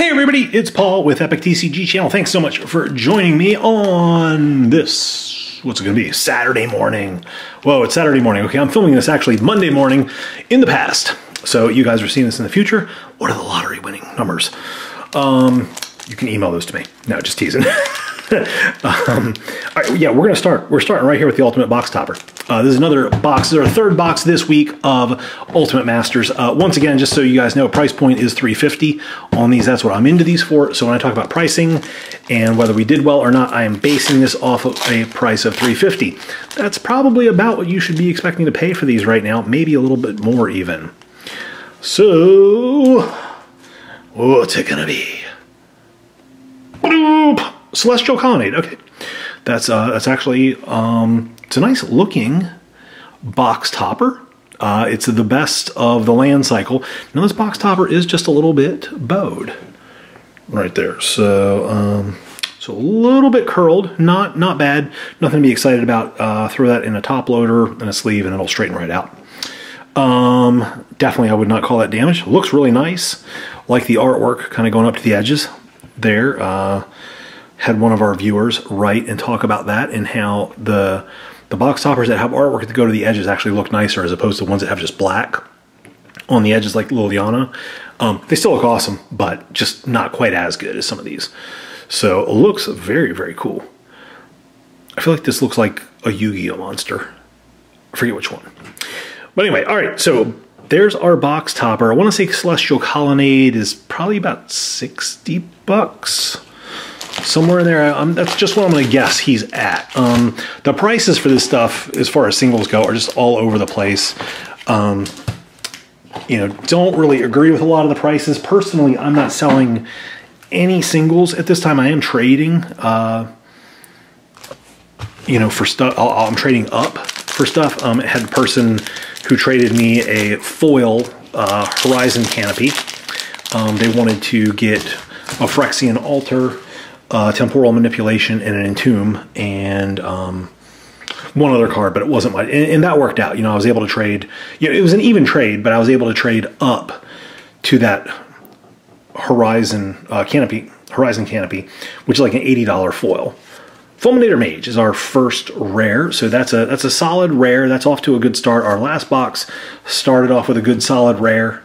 Hey everybody, it's Paul with epictcgchannel. Thanks so much for joining me on this, what's it gonna be, Saturday morning. Whoa, it's Saturday morning. Okay, I'm filming this actually Monday morning in the past. So you guys are seeing this in the future. What are the lottery winning numbers? You can email those to me. No, just teasing. All right, yeah, we're gonna start. We're starting right here with the Ultimate Box Topper. This is another box. This is our third box this week of Ultimate Masters. Once again, just so you guys know, price point is $350 on these. That's what I'm into these for. So when I talk about pricing and whether we did well or not, I am basing this off of a price of $350. That's probably about what you should be expecting to pay for these right now, maybe a little bit more even. So, what's it gonna be? Celestial Colonnade. Okay, that's actually it's a nice looking box topper. It's the best of the land cycle. Now this box topper is just a little bit bowed right there, so so a little bit curled. Not bad. Nothing to be excited about. Throw that in a top loader and a sleeve, and it'll straighten right out. Definitely, I would not call that damage. Looks really nice. Like the artwork, kind of going up to the edges there. Had one of our viewers write and talk about that and how the box toppers that have artwork that go to the edges actually look nicer as opposed to ones that have just black on the edges like Liliana. They still look awesome, but just not quite as good as some of these. So it looks very, very cool. I feel like this looks like a Yu-Gi-Oh monster. I forget which one. But anyway, all right, so there's our box topper. I want to say Celestial Colonnade is probably about 60 bucks. Somewhere in there. That's just what I'm going to guess he's at. The prices for this stuff, as far as singles go, are just all over the place. You know, don't really agree with a lot of the prices. Personally, I'm not selling any singles at this time. I am trading, you know, for stuff. I'm trading up for stuff. I had a person who traded me a foil Horizon canopy. They wanted to get a Phyrexian altar, temporal manipulation, and an entomb, and one other card, but it wasn't much, and that worked out. You know, I was able to trade. You know, it was an even trade, but I was able to trade up to that Horizon canopy, which is like an $80 foil. Fulminator Mage is our first rare, so that's a solid rare. That's off to a good start. Our last box started off with a good solid rare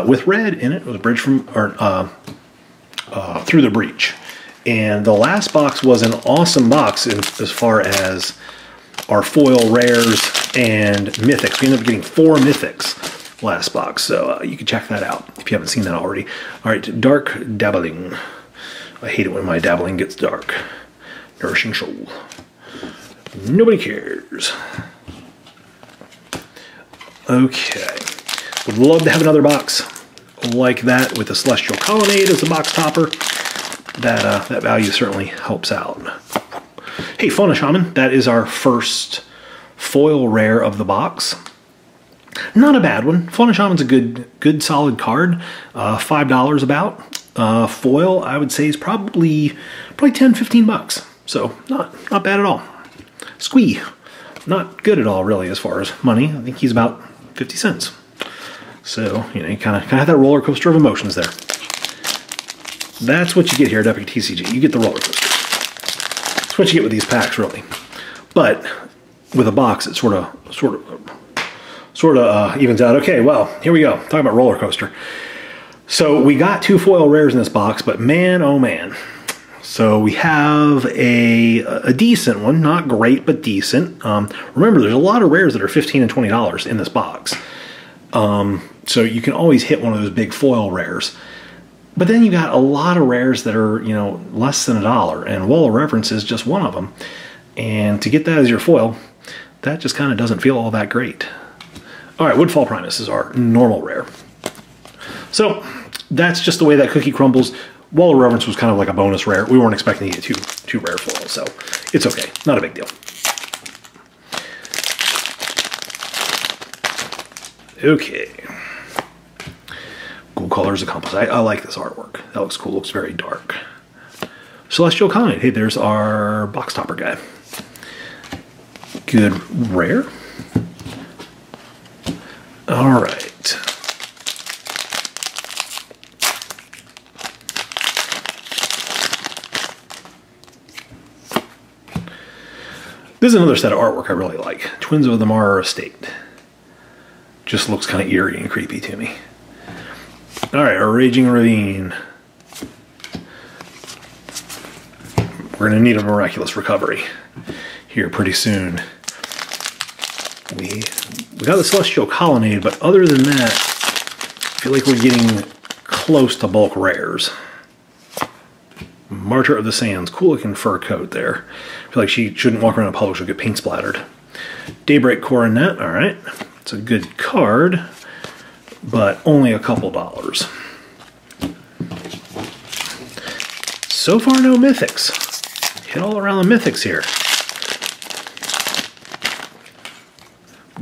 with red in it. It was a bridge from Through the Breach. And the last box was an awesome box as far as our foil rares and mythics. We ended up getting 4 mythics last box, so you can check that out if you haven't seen that already. All right, Dark Dabbling. I hate it when my dabbling gets dark. Nourishing Shoal. Nobody cares. Okay. Would love to have another box like that with the Celestial Colonnade as a box topper. That value certainly helps out. Hey, Fauna Shaman, that is our first foil rare of the box. Not a bad one. Fauna Shaman's a good solid card. $5 about. Foil, I would say, is probably 10, 15 bucks. So not bad at all. Squee, not good at all really as far as money. I think he's about 50 cents. So, you know, you kind of have that roller coaster of emotions there. That's what you get here at epictcg. You get the roller coaster. That's what you get with these packs, really. But with a box, it sort of evens out. Okay, well, here we go. Talking about roller coaster. So we got 2 foil rares in this box, but man, oh man. So we have a decent one, not great, but decent. Remember, there's a lot of rares that are $15 and $20 in this box. So you can always hit one of those big foil rares. But then you got a lot of rares that are, you know, less than $1, and Wall of Reverence is just one of them. And to get that as your foil, that just kind of doesn't feel all that great. All right, Woodfall Primus is our normal rare. So that's just the way that cookie crumbles. Wall of Reverence was kind of like a bonus rare. We weren't expecting to get two rare foils, so it's okay. Not a big deal. Okay. Cool colors of compass. I like this artwork. That looks cool. Looks very dark. Celestial Colonnade. Hey, there's our box topper guy. Good rare. All right. This is another set of artwork I really like. Twins of the Mara Estate. Just looks kind of eerie and creepy to me. All right, our Raging Ravine. We're going to need a miraculous recovery here pretty soon. We got the Celestial Colonnade, but other than that, I feel like we're getting close to bulk rares. Martyr of the Sands, cool looking fur coat there. I feel like she shouldn't walk around in public, she'll get paint splattered. Daybreak Coronet, all right. It's a good card, but only a couple dollars. So far, no mythics. Hit all around the mythics here.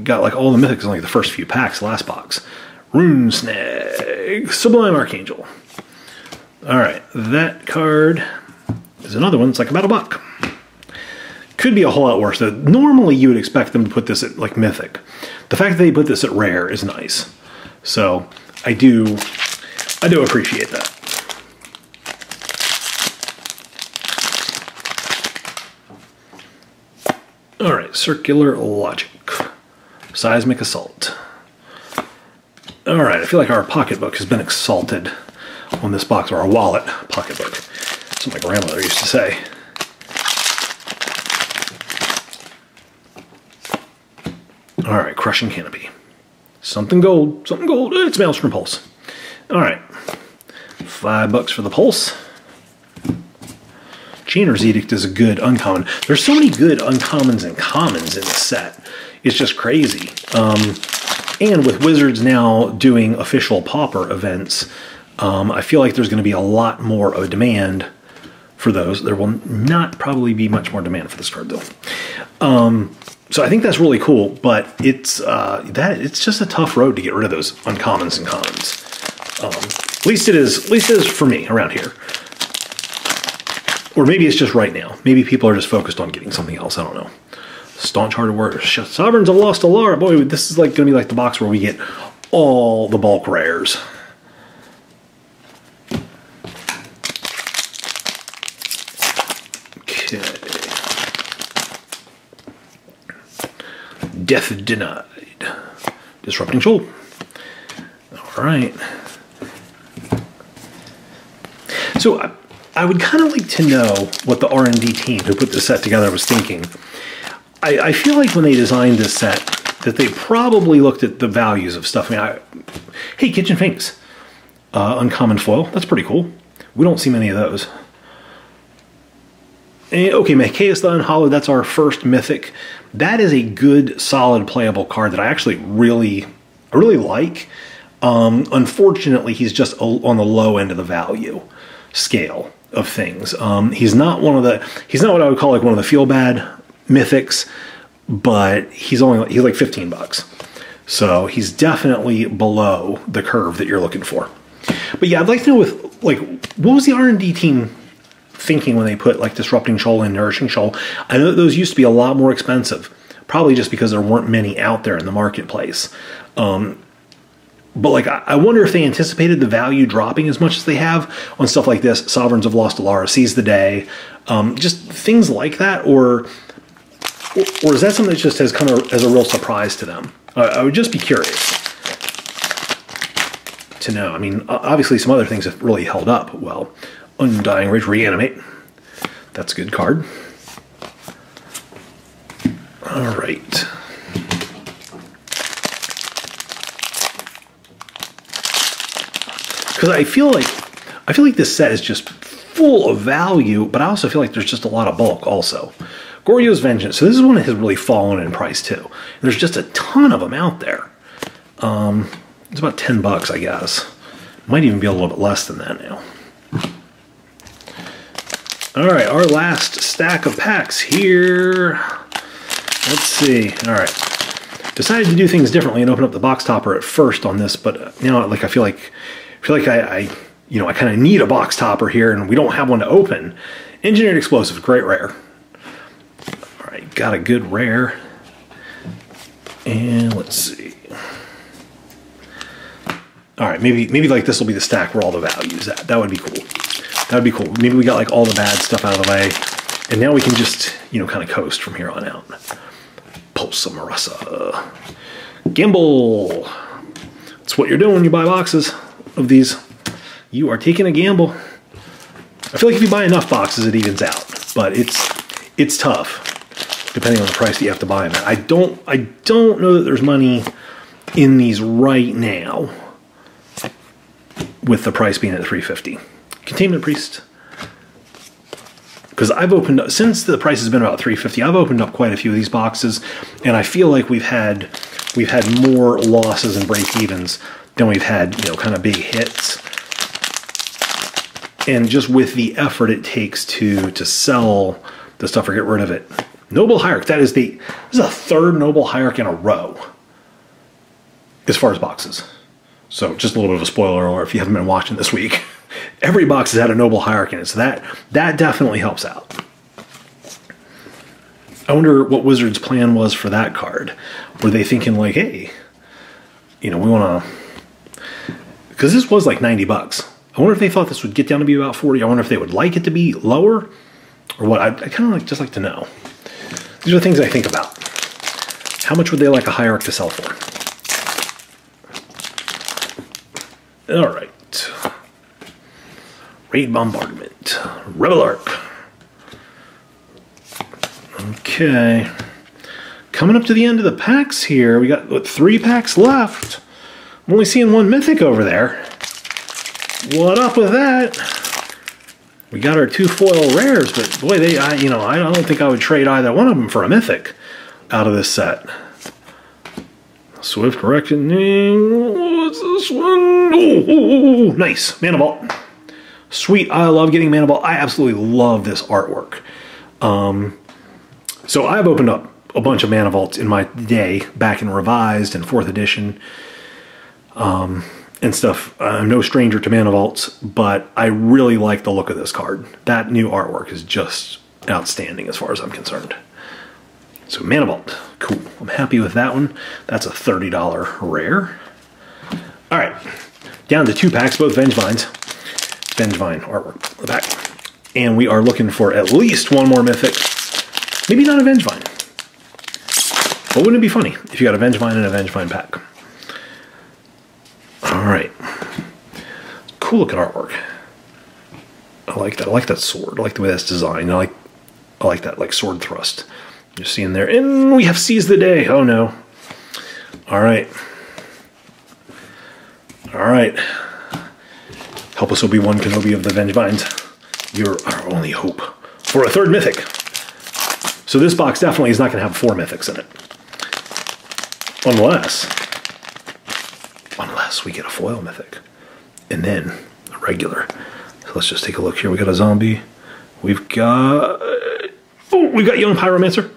Got like all the mythics in like the first few packs, last box. Rune Snag, Sublime Archangel. All right, that card is another one. It's like about $1. Could be a whole lot worse. Normally, you would expect them to put this at like mythic. The fact that they put this at rare is nice. So I do appreciate that. All right, Circular Logic, Seismic Assault. All right, I feel like our pocketbook has been exalted on this box, or our wallet pocketbook. That's what my grandmother used to say. All right, Crushing Canopy. Something gold, something gold. It's Maelstrom Pulse. All right, $5 for the Pulse. Chainer's Edict is a good uncommon. There's so many good uncommons and commons in this set. It's just crazy. And with Wizards now doing official Pauper events, I feel like there's going to be a lot more of a demand for those. There will not probably be much more demand for this card though. So I think that's really cool, but it's just a tough road to get rid of those uncommons and commons. At least it is for me around here. Or maybe it's just right now. Maybe people are just focused on getting something else. I don't know. Staunch Hearted Warriors. Sovereigns of Lost Alara. Boy, this is like going to be like the box where we get all the bulk rares. Okay. Death Denied. Disrupting Shoal. All right. So I would kind of like to know what the R&D team who put this set together was thinking. I feel like when they designed this set that they probably looked at the values of stuff. I mean, hey, Kitchen Finks. Uncommon foil. That's pretty cool. We don't see many of those. And, okay, Machias the Unhallowed, that's our first mythic. That is a good, solid, playable card that I actually really like. Unfortunately, he's just on the low end of the value scale of things. He's not what I would call like one of the feel bad mythics, but he's like $15. So he's definitely below the curve that you're looking for. But yeah, I'd like to know what was the R&D team thinking when they put like Disrupting Shoal and Nourishing Shoal? I know that those used to be a lot more expensive, probably just because there weren't many out there in the marketplace. But like, I wonder if they anticipated the value dropping as much as they have on stuff like this. Sovereigns of Lost Alara, Seize the Day, just things like that, or is that something that just has come as a real surprise to them? I would just be curious to know. I mean, obviously some other things have really held up well. Undying Rage, Reanimate. That's a good card. All right. Because I feel like this set is just full of value, but I also feel like there's just a lot of bulk also. Goryo's Vengeance. So this is one that has really fallen in price too. And there's just a ton of them out there. It's about $10, I guess. Might even be a little bit less than that now. All right, our last stack of packs here. Let's see. All right. Decided to do things differently and open up the box topper at first on this, but now like I feel like I kind of need a box topper here, and we don't have one to open. Engineered Explosive, great rare. All right, got a good rare. And let's see. All right, maybe like this will be the stack where all the value's at. That would be cool. That would be cool. Maybe we got like all the bad stuff out of the way, And now we can just, you know, kind of coast from here on out. Pulsa Marissa. Gamble. That's what you're doing when you buy boxes of these. You are taking a gamble. I feel like if you buy enough boxes, it evens out. But it's tough, depending on the price that you have to buy them at. I don't know that there's money in these right now, with the price being at $350. Containment Priest. Because I've opened up, since the price has been about $350, I've opened up quite a few of these boxes, and I feel like we've had more losses and break-evens than we've had, you know, kind of big hits. And just with the effort it takes to sell the stuff or get rid of it. Noble Hierarch, this is a third Noble Hierarch in a row, as far as boxes. So just a little bit of a spoiler alert if you haven't been watching this week. Every box has had a Noble Hierarch in it, so that definitely helps out. I wonder what Wizards' plan was for that card. Were they thinking like, hey, you know, we want to... Because this was like 90 bucks. I wonder if they thought this would get down to be about 40. I wonder if they would like it to be lower or what. I kind of just like to know. These are things I think about. How much would they like a Hierarch to sell for? All right. Raid Bombardment. Rebel Arc. Okay. Coming up to the end of the packs here. We got, what, 3 packs left. I'm only seeing 1 Mythic over there. What up with that? We got our 2 foil rares, but boy, I don't think I would trade either one of them for a Mythic out of this set. Swift Reckoning. What's this one? Oh, nice. Mana Vault. Sweet. I love getting Mana Vault. I absolutely love this artwork. So I've opened up a bunch of Mana Vaults in my day, back in Revised and 4th edition. And stuff. I'm no stranger to Mana Vaults, but I really like the look of this card. That new artwork is just outstanding as far as I'm concerned. So Mana Vault, cool. I'm happy with that one. That's a $30 rare. All right, down to 2 packs, both Vengevines. Vengevine artwork on the back. And we are looking for at least 1 more Mythic. Maybe not a Vengevine. But wouldn't it be funny if you got a Vengevine and a Vengevine pack? All right, cool looking artwork. I like that. I like that sword. I like the way that's designed. I like that like sword thrust. You're seeing there, and we have Seize the Day. Oh no! All right, all right. Help us, Obi-Wan Kenobi of the Vengevines. You're our only hope for a 3rd Mythic. So this box definitely is not going to have 4 Mythics in it, unless we get a foil Mythic, and then a regular. So let's just take a look here. We got a zombie. We've got Young Pyromancer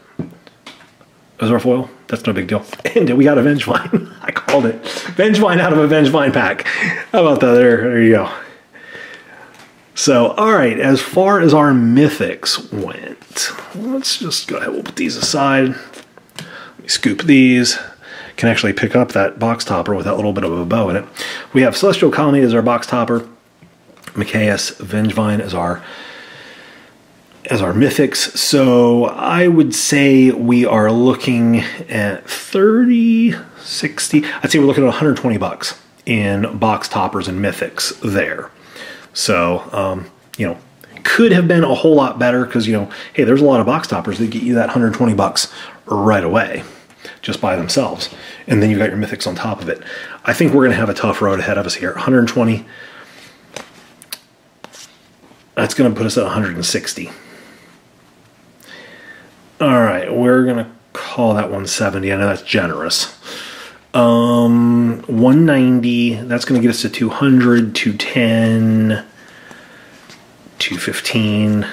as our foil. That's no big deal. And we got a Vengevine. I called it. Vengevine out of a Vengevine pack. How about that? There you go. So, all right. As far as our Mythics went, let's just go ahead. We'll put these aside. Let me scoop these. Can actually pick up that box topper with that little bit of a bow in it. We have Celestial Colony as our box topper, Mikaeus Vengevine as our Mythics. So I would say we are looking at 30, 60. I'd say we're looking at 120 bucks in box toppers and Mythics there. So you know, could have been a whole lot better because, you know, hey, there's a lot of box toppers that get you that 120 bucks right away, just by themselves. And then you've got your Mythics on top of it. I think we're going to have a tough road ahead of us here. 120. That's going to put us at 160. All right, we're going to call that 170. I know that's generous. 190. That's going to get us to 200, 210, 215,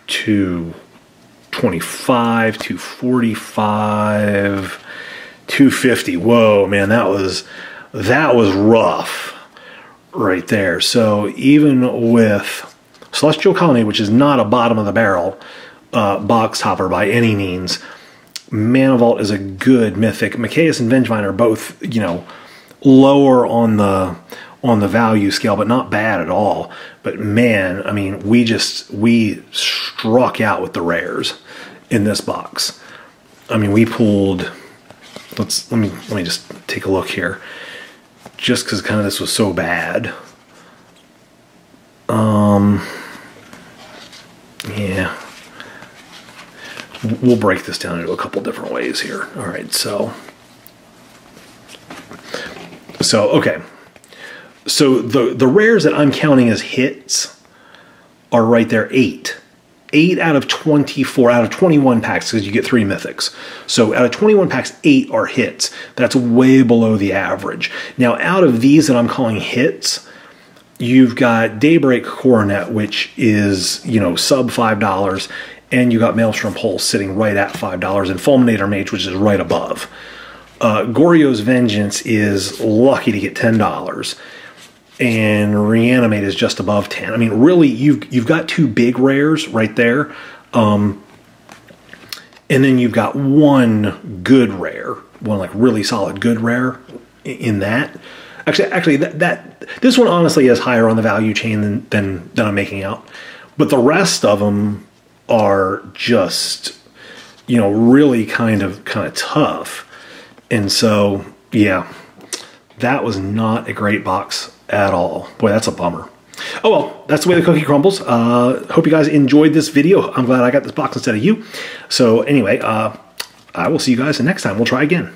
225, 245, 250. Whoa, man, that was rough right there. So even with Celestial Colony, which is not a bottom of the barrel box topper by any means, Mana Vault is a good Mythic. Mikaeus and Vengevine are both, you know, lower on the on the value scale, but not bad at all. But man, I mean, we struck out with the rares in this box. I mean, we pulled, let me just take a look here, just because kind of this was so bad. Yeah, we'll break this down into a couple different ways here. All right, so okay. So the rares that I'm counting as hits are right there, 8. 8 out of 24, out of 21 packs, because you get 3 mythics. So out of 21 packs, 8 are hits. That's way below the average. Now, out of these that I'm calling hits, you've got Daybreak Coronet, which is, you know, sub $5, and you got Maelstrom Pulse sitting right at $5, and Fulminator Mage, which is right above. Goryo's Vengeance is lucky to get $10, and Reanimate is just above 10. I mean, really, you've got 2 big rares right there, and then you've got 1 good rare, one like really solid good rare in that. Actually, this one honestly is higher on the value chain than I'm making out. But the rest of them are just, you know, really kind of tough. And so, yeah, that was not a great box at all. Boy, that's a bummer. Oh well, that's the way the cookie crumbles. Hope you guys enjoyed this video. I'm glad I got this box instead of you. So anyway, I will see you guys the next time. We'll try again.